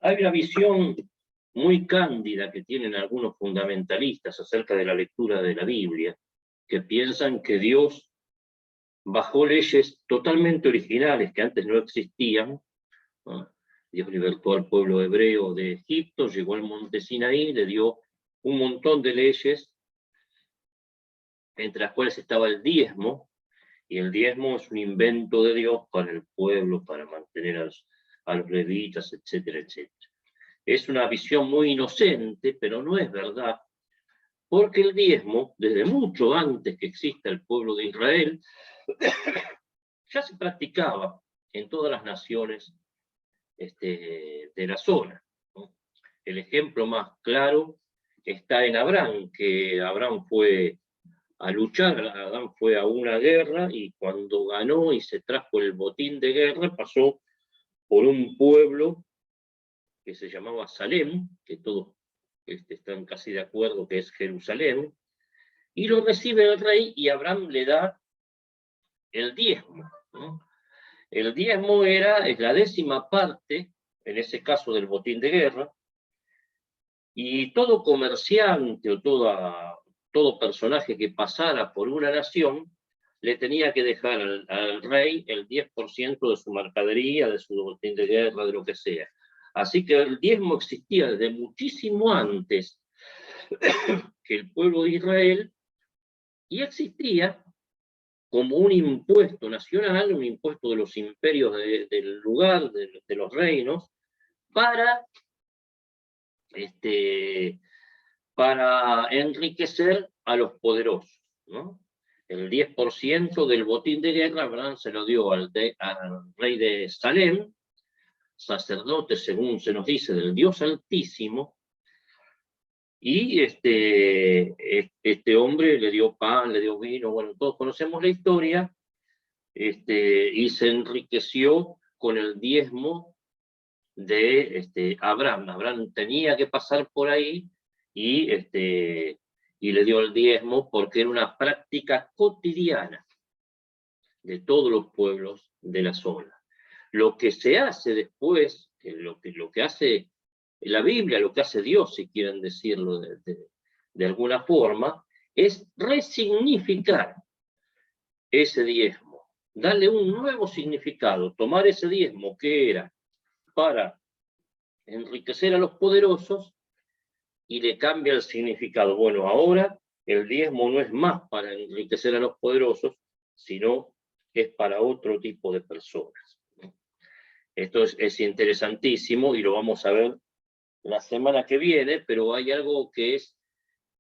Hay una visión muy cándida que tienen algunos fundamentalistas acerca de la lectura de la Biblia, que piensan que Dios bajó leyes totalmente originales que antes no existían, ¿no? Dios libertó al pueblo hebreo de Egipto, llegó al monte Sinaí, le dio un montón de leyes, entre las cuales estaba el diezmo, y el diezmo es un invento de Dios para el pueblo, para mantener a los levitas, etcétera, etcétera. Es una visión muy inocente, pero no es verdad, porque el diezmo, desde mucho antes que exista el pueblo de Israel, ya se practicaba en todas las naciones de la zona, ¿no? El ejemplo más claro está en Abraham, que Abraham fue a luchar, Abraham fue a una guerra y cuando ganó y se trajo el botín de guerra, pasó por un pueblo que se llamaba Salem, que todos están casi de acuerdo que es Jerusalén, y lo recibe el rey y Abraham le da el diezmo, ¿no? El diezmo es la 10ª parte, en ese caso del botín de guerra, y todo comerciante o todo personaje que pasara por una nación le tenía que dejar al rey el 10% de su mercadería, de su botín de guerra, de lo que sea. Así que el diezmo existía desde muchísimo antes que el pueblo de Israel y existía como un impuesto nacional, un impuesto de los imperios del lugar, de los reinos, para, para enriquecer a los poderosos, ¿no? El 10% del botín de guerra, Abraham se lo dio al rey de Salem, sacerdote, según se nos dice, del Dios Altísimo, y este hombre le dio pan, le dio vino, bueno, todos conocemos la historia, y se enriqueció con el diezmo de Abraham. Abraham tenía que pasar por ahí y, y le dio el diezmo porque era una práctica cotidiana de todos los pueblos de la zona. Lo que se hace después, lo que hace la Biblia, lo que hace Dios, si quieren decirlo de alguna forma, es resignificar ese diezmo, darle un nuevo significado, tomar ese diezmo que era para enriquecer a los poderosos y le cambia el significado. Bueno, ahora el diezmo no es más para enriquecer a los poderosos, sino es para otro tipo de personas. Esto es interesantísimo y lo vamos a ver la semana que viene, pero hay algo que es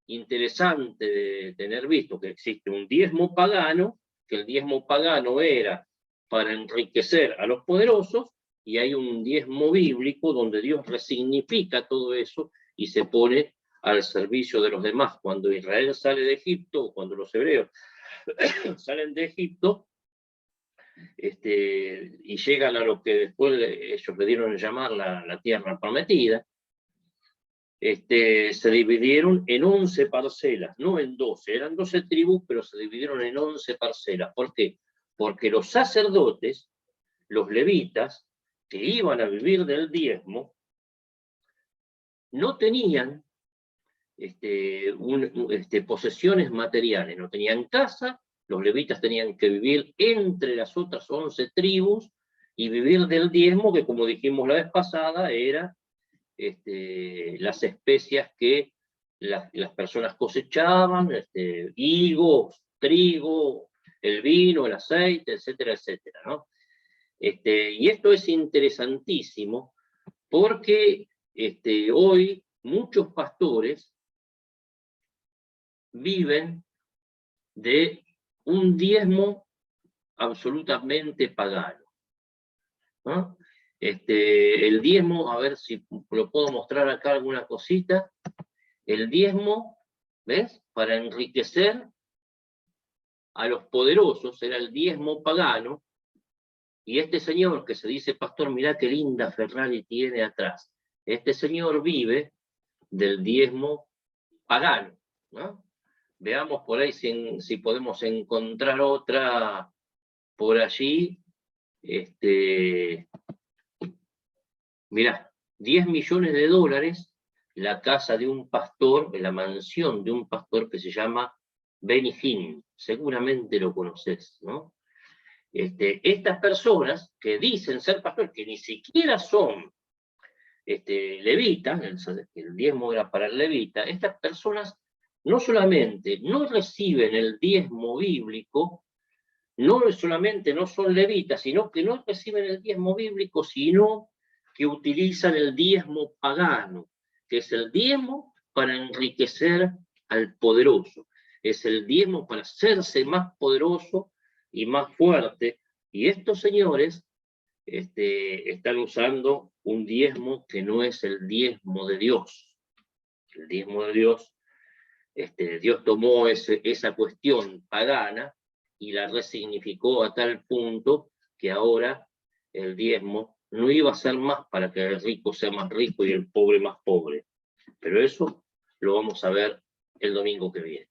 interesante de tener visto, que existe un diezmo pagano, que el diezmo pagano era para enriquecer a los poderosos, y hay un diezmo bíblico donde Dios resignifica todo eso y se pone al servicio de los demás. Cuando Israel sale de Egipto, cuando los hebreos salen de Egipto, y llegan a lo que después ellos le dieron a llamar la tierra prometida, se dividieron en 11 parcelas, no en 12, eran 12 tribus, pero se dividieron en 11 parcelas. ¿Por qué? Porque los sacerdotes, los levitas, que iban a vivir del diezmo, no tenían posesiones materiales, no tenían casa, los levitas tenían que vivir entre las otras 11 tribus y vivir del diezmo, que como dijimos la vez pasada, era las especias que las personas cosechaban, higos, trigo, el vino, el aceite, etcétera, etcétera, ¿no? Y esto es interesantísimo porque hoy muchos pastores viven de un diezmo absolutamente pagano, ¿no? El diezmo, a ver si lo puedo mostrar acá alguna cosita, el diezmo, ¿ves? Para enriquecer a los poderosos era el diezmo pagano, y este señor que se dice pastor, mirá qué linda Ferrari tiene atrás, este señor vive del diezmo pagano, ¿no? Veamos por ahí si podemos encontrar otra por allí. Mirá, 10 millones de dólares la casa de un pastor, la mansión de un pastor que se llama Benny Hinn. Seguramente lo conoces, ¿no? Estas personas que dicen ser pastores, que ni siquiera son levitas, el diezmo era para el levita, estas personas no solamente no reciben el diezmo bíblico, no solamente no son levitas, sino que no reciben el diezmo bíblico, sino que utilizan el diezmo pagano, que es el diezmo para enriquecer al poderoso, es el diezmo para hacerse más poderoso y más fuerte. Y estos señores están usando un diezmo que no es el diezmo de Dios. El diezmo de Dios, Dios tomó esa cuestión pagana y la resignificó a tal punto que ahora el diezmo no iba a ser más para que el rico sea más rico y el pobre más pobre. Pero eso lo vamos a ver el domingo que viene.